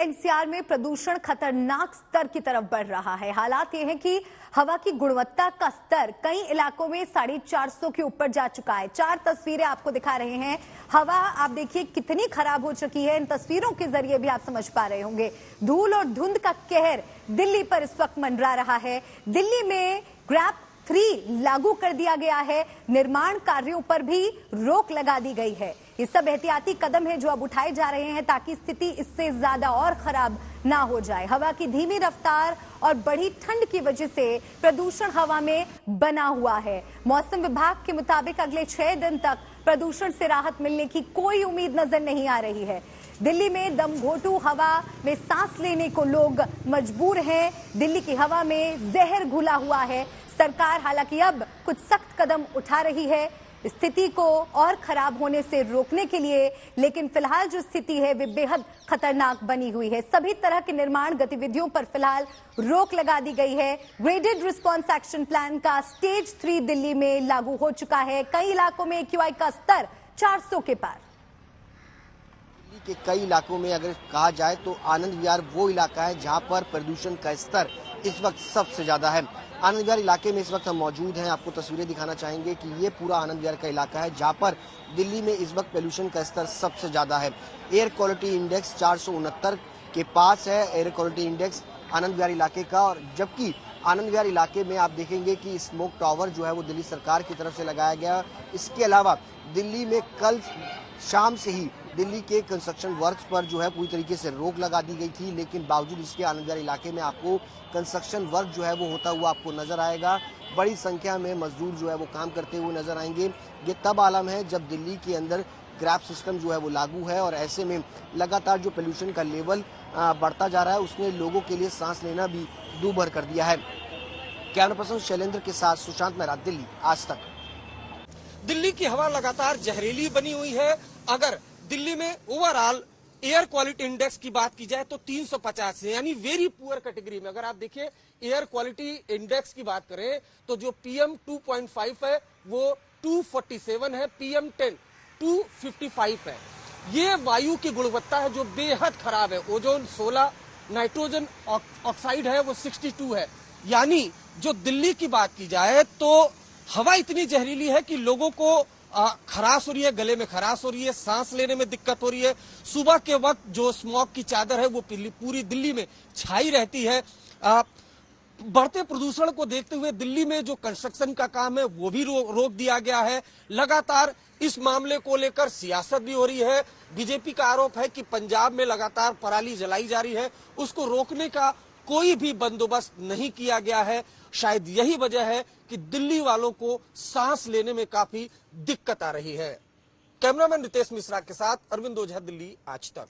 NCR में प्रदूषण खतरनाक स्तर की तरफ बढ़ रहा है। हालात ये हैं कि हवा की गुणवत्ता का स्तर कई इलाकों में 450 के ऊपर जा चुका है। 4 तस्वीरें आपको दिखा रहे हैं। हवा आप देखिए कितनी खराब हो चुकी है। इन तस्वीरों के जरिए भी आप समझ पा रहे होंगे। धूल और धुंध का कहर दिल्ली पर इस वक्त मंडरा रहा है। दिल्ली में ग्रैप 3 लागू कर दिया गया है। निर्माण कार्यों पर भी रोक लगा दी गई है। ये सब एहतियाती कदम है जो अब उठाए जा रहे हैं ताकि स्थिति इससे ज्यादा और खराब ना हो जाए। हवा की धीमी रफ्तार और बढ़ी ठंड की वजह से प्रदूषण हवा में बना हुआ है। मौसम विभाग के मुताबिक अगले 6 दिन तक प्रदूषण से राहत मिलने की कोई उम्मीद नजर नहीं आ रही है। दिल्ली में दमघोटू हवा में सांस लेने को लोग मजबूर हैं। दिल्ली की हवा में जहर घुला हुआ है। सरकार हालांकि अब कुछ सख्त कदम उठा रही है स्थिति को और खराब होने से रोकने के लिए, लेकिन फिलहाल जो स्थिति है वे बेहद खतरनाक बनी हुई है। सभी तरह के निर्माण गतिविधियों पर फिलहाल रोक लगा दी गई है। ग्रेडेड रिस्पांस एक्शन प्लान का स्टेज 3 दिल्ली में लागू हो चुका है। कई इलाकों में AQI का स्तर 400 के पार। दिल्ली के कई इलाकों में अगर कहा जाए तो आनंद विहार वो इलाका है जहां पर प्रदूषण का स्तर इस वक्त सबसे ज्यादा है। आनंद विहार इलाके में इस वक्त हम मौजूद हैं। आपको तस्वीरें दिखाना चाहेंगे कि ये पूरा आनंद विहार का इलाका है जहां पर दिल्ली में इस वक्त पोल्यूशन का स्तर सबसे ज्यादा है। एयर क्वालिटी इंडेक्स 469 के पास है air quality index Anand Vihar इलाके का। और जबकि आनंद विहार इलाके में आप देखेंगे कि स्मोक टावर जो है वो दिल्ली सरकार की तरफ से लगाया गया। इसके अलावा दिल्ली में कल शाम से ही दिल्ली के कंस्ट्रक्शन वर्क्स पर जो है पूरी तरीके से रोक लगा दी गई थी, लेकिन बावजूद इसके आनंद विहार इलाके में आपको कंस्ट्रक्शन वर्क जो है वो होता हुआ आपको नजर आएगा। बड़ी संख्या में मजदूर जो है वो काम करते हुए नजर आएंगे। ये तब आलम है जब दिल्ली के अंदर ग्रैप सिस्टम जो है वो लागू है और ऐसे में लगातार जो पोल्यूशन का लेवल बढ़ता जा रहा है उसने लोगों के लिए सांस लेना भी दूभर कर दिया है। कैमरा पर्सन शैलेंद्र के साथ सुशांत मेहरा, दिल्ली आज तक। दिल्ली की हवा लगातार जहरीली बनी हुई है। अगर दिल्ली में ओवरऑल एयर क्वालिटी इंडेक्स की बात की जाए तो 350 है, यानी वेरी पुअर कैटेगरी में। अगर आप देखिए एयर क्वालिटी इंडेक्स की बात करें तो जो PM 2.5 है वो 247 है, PM 10 255 है। ये वायु की गुणवत्ता है जो बेहद खराब है। ओजोन 16, नाइट्रोजन ऑक्साइड है वो 62 है। यानी जो दिल्ली की बात की जाए तो हवा इतनी जहरीली है कि लोगों को खराश हो रही है, गले में खराश हो रही है, सांस लेने में दिक्कत हो रही है। सुबह के वक्त जो स्मॉग की चादर है वो पूरी दिल्ली में छाई रहती है। बढ़ते प्रदूषण को देखते हुए दिल्ली में जो कंस्ट्रक्शन का काम है वो भी रोक दिया गया है। लगातार इस मामले को लेकर सियासत भी हो रही है। बीजेपी का आरोप है कि पंजाब में लगातार पराली जलाई जा रही है, उसको रोकने का कोई भी बंदोबस्त नहीं किया गया है। शायद यही वजह है कि दिल्ली वालों को सांस लेने में काफी दिक्कत आ रही है। कैमरामैन रितेश मिश्रा के साथ अरविंद ओझा, दिल्ली आज तक।